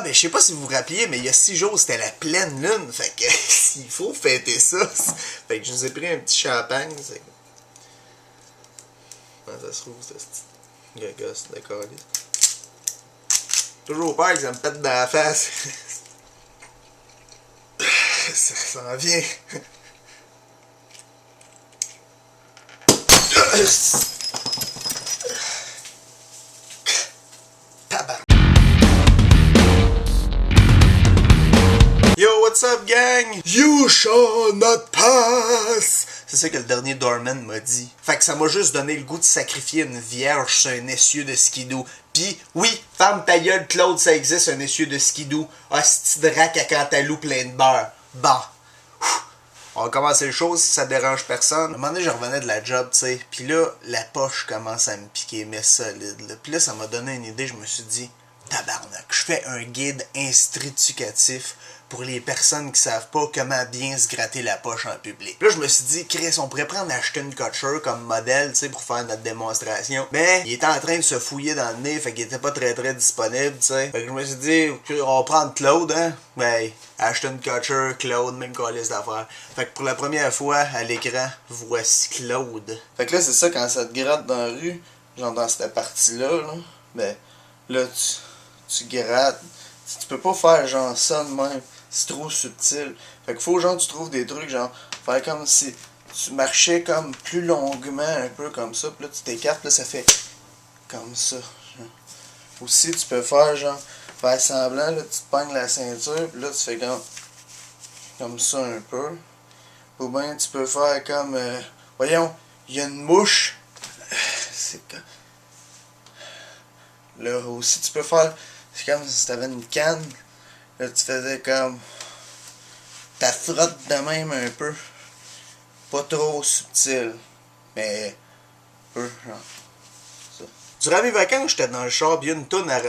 Ah, ben, je sais pas si vous vous rappeliez, mais il y a 6 jours, c'était la pleine lune. Fait que, il faut fêter ça. Fait que je vous ai pris un petit champagne. Comment ça se trouve, ce petit gosse de colis? Toujours peur que ça me pète dans la face. Ça s'en vient. Yo, what's up, gang? You shall not pass! C'est ça que le dernier Doorman m'a dit. Fait que ça m'a juste donné le goût de sacrifier une vierge sur un essieu de skidoo. Pis, oui, ferme ta gueule, Claude, ça existe un essieu de skidoo. Hostie de rack à cantalou plein de beurre. Bon. On va commencer les choses si ça dérange personne. À un moment donné, je revenais de la job, tu sais. Pis là, la poche commence à me piquer, mais solide. Là. Pis là, ça m'a donné une idée. Je me suis dit, tabarnak, je fais un guide instructif pour les personnes qui savent pas comment bien se gratter la poche en public. Là, je me suis dit, Chris, on pourrait prendre Ashton Kutcher comme modèle, tu sais, pour faire notre démonstration. Mais il était en train de se fouiller dans le nez, fait qu'il était pas très disponible, tu sais. Fait que je me suis dit, on va prendre Claude, hein. Ben, Ashton Kutcher, Claude, même calice d'affaires. Fait que pour la première fois, à l'écran, voici Claude. Fait que là, c'est ça, quand ça te gratte dans la rue, genre dans cette partie-là, là, ben, là, tu grattes. Tu peux pas faire genre ça de même. C'est trop subtil. Fait qu'il faut genre tu trouves des trucs genre faire comme si tu marchais comme plus longuement un peu comme ça. Puis là tu t'écartes, là ça fait comme ça. Aussi tu peux faire genre faire semblant, là tu te pognes la ceinture. Puis là tu fais comme ça un peu. Ou bien tu peux faire comme voyons, il y a une mouche. C'est comme... Là aussi tu peux faire. C'est comme si tu avais une canne. Là, tu faisais comme... Ta frotte de même un peu. Pas trop subtil. Mais... peu, genre... Ça. Durant mes vacances, j'étais dans le char, pis une toune à...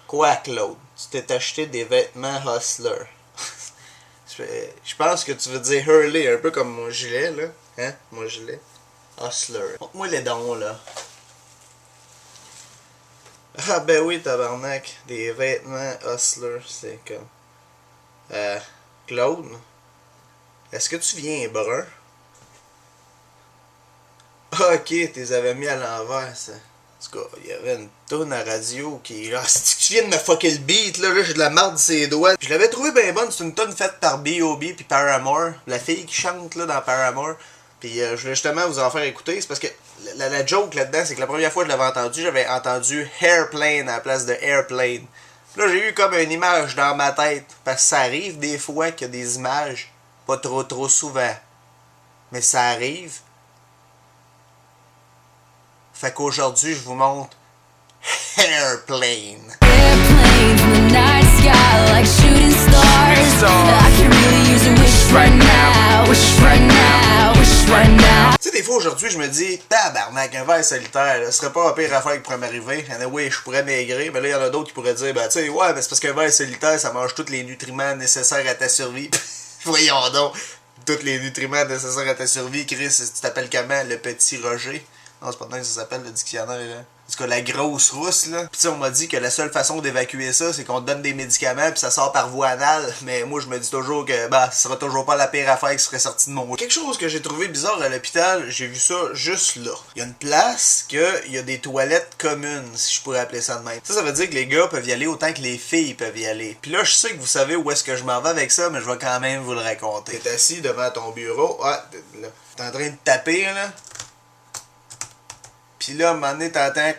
Quoi, Claude? Tu t'es acheté des vêtements Hustler. Je pense que tu veux dire Hurley, un peu comme mon gilet, là. Hein? Mon gilet. Hustler. Montre-moi les dons, là. Ah ben oui, tabarnak, des vêtements Hustler, c'est comme... Claude, est-ce que tu viens brun? Ah, ok, t'es avais mis à l'envers, ça. En tout cas, il y avait une toune à radio qui... Ah, si tu viens de me fucker le beat, là j'ai de la marde sur ses doigts. Je l'avais trouvé bien bonne, c'est une toune faite par B.O.B. puis Paramore, la fille qui chante là dans Paramore. Puis je voulais justement vous en faire écouter, c'est parce que la joke là-dedans, c'est que la première fois que je l'avais entendu, j'avais entendu Airplane à la place de Airplane. Puis là, j'ai eu comme une image dans ma tête, parce que ça arrive des fois qu'il y a des images, pas trop souvent, mais ça arrive. Fait qu'aujourd'hui, je vous montre Airplane. Airplanes in the night sky like shooting stars. I can really use a wish right now, wish right now, wish right now. Tu sais, des fois aujourd'hui, je me dis, tabarnak, un verre solitaire, ce serait pas la pire affaire qui pourrait m'arriver. Oui, je pourrais maigrir, mais là, il y en a d'autres qui pourraient dire, ben, tu sais, ouais, mais c'est parce qu'un verre solitaire, ça mange tous les nutriments nécessaires à ta survie. Voyons donc, tous les nutriments nécessaires à ta survie, Chris, tu t'appelles comment, le petit Roger? Non, c'est pas dingue que ça s'appelle le dictionnaire, là. En tout cas, la grosse rousse, là. Pis on m'a dit que la seule façon d'évacuer ça, c'est qu'on te donne des médicaments pis ça sort par voie anale. Mais moi, je me dis toujours que, bah, ce sera toujours pas la pire affaire qui serait sortie de mon... Quelque chose que j'ai trouvé bizarre à l'hôpital, j'ai vu ça juste là. Il y a une place que il y a des toilettes communes, si je pourrais appeler ça de même. Ça veut dire que les gars peuvent y aller autant que les filles peuvent y aller. Pis là, je sais que vous savez où est-ce que je m'en vais avec ça, mais je vais quand même vous le raconter. T'es assis devant ton bureau. Ah, là. T'es en train de taper, là. Pis là, à un moment donné, t'entends...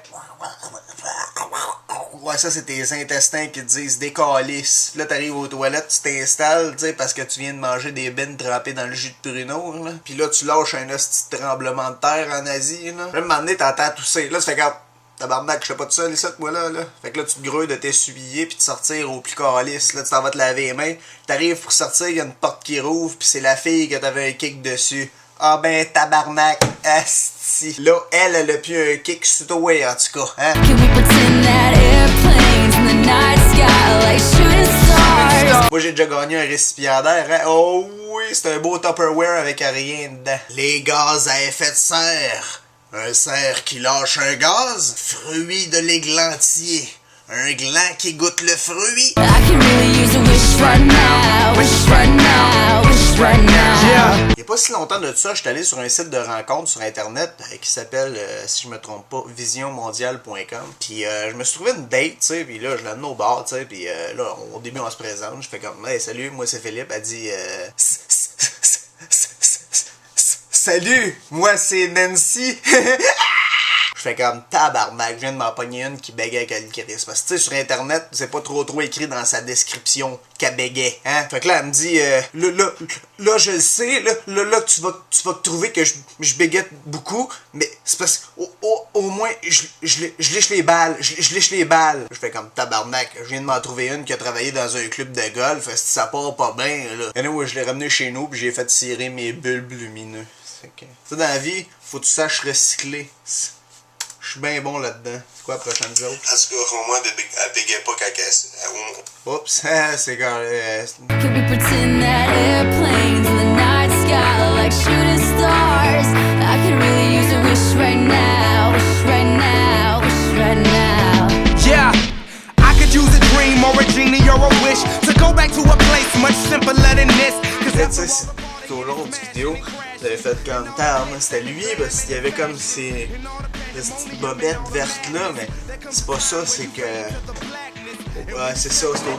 Ouais, ça, c'est tes intestins qui te disent « décalisse ». Là, t'arrives aux toilettes, tu t'installes, tu sais, parce que tu viens de manger des bines trempées dans le jus de pruneau, là. Pis là, tu lâches un hostie de tremblement de terre en Asie, là. Là, à un moment donné, t'entends tousser. Là, tu fais comme... Tabarnak, je suis pas tout seul ici, moi, là. Fait que là, tu te grouilles de t'essuyer pis de sortir au plus calice. Là, tu t'en vas te laver les mains. T'arrives pour sortir, il y a une porte qui rouvre pis c'est la fille que t'avais un kick dessus. Ah ben tabarnak, asti. Là, elle a plus un kick sur toi, en tout cas, hein. Moi, j'ai déjà gagné un récipiendaire, hein. Oh oui, c'est un beau Tupperware avec rien dedans. Les gaz à effet de serre. Un cerf qui lâche un gaz. Fruit de l'églantier. un gland qui goûte le fruit. I can really use a wish right now. Wish right now. Wish right now. Yeah. Il n'y a pas si longtemps de ça, je suis allé sur un site de rencontre sur internet qui s'appelle, si je me trompe pas, visionmondiale.com. Puis je me suis trouvé une date, tu sais, puis là je l'ai amené au bar, tu sais, puis là au début on se présente, je fais comme hey salut, moi c'est Philippe, elle dit salut, moi c'est Nancy. Je fais comme tabarnak, je viens de m'en pogner une qui bégait avec Alcaris. Parce que tu sais, sur internet, c'est pas trop écrit dans sa description qu'elle bégait, hein. Fait que là, elle me dit, là, je le sais, là, tu vas trouver que je béguette beaucoup, mais c'est parce qu'au moins, je lèche les balles, je lèche les balles. Je fais comme tabarnak, je viens de m'en trouver une qui a travaillé dans un club de golf, si ça part pas bien, là. Et anyway, je l'ai ramené chez nous, puis j'ai fait tirer mes bulbes lumineux. Tu sais, dans la vie, faut que tu saches recycler. Je suis bien bon là-dedans. C'est quoi la prochaine joke? En tout cas, au moins, elle bégait pas quand elle... Oups, c'est quand... Could we pretend that airplanes in the night sky like shooting stars? I could really use a wish right now. Wish right now. Wish right now. Yeah, I could use a dream or a genie or a wish to go back to a place much simpler than this. Tu sais, c'est au long du vidéo, j'avais fait comme c'était lui, parce qu'il y avait comme ces petites bobettes vertes là, mais c'est pas ça, c'est que. Ouais, c'est ça, c'était au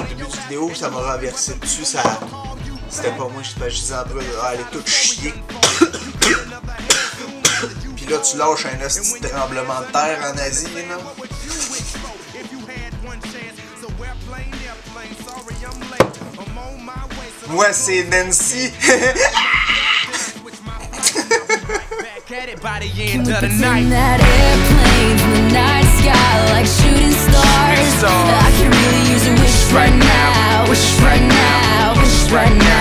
début du vidéo, ça m'a renversé dessus, ça. C'était pas moi, je disais un peu, elle est toute chiée. Pis là, tu lâches un petit tremblement de terre en Asie, là. Moi, c'est Nancy. By the end of the Pretend night. that airplanes in the night sky like shooting stars. I could really use a wish right now. Wish right now. Wish right now.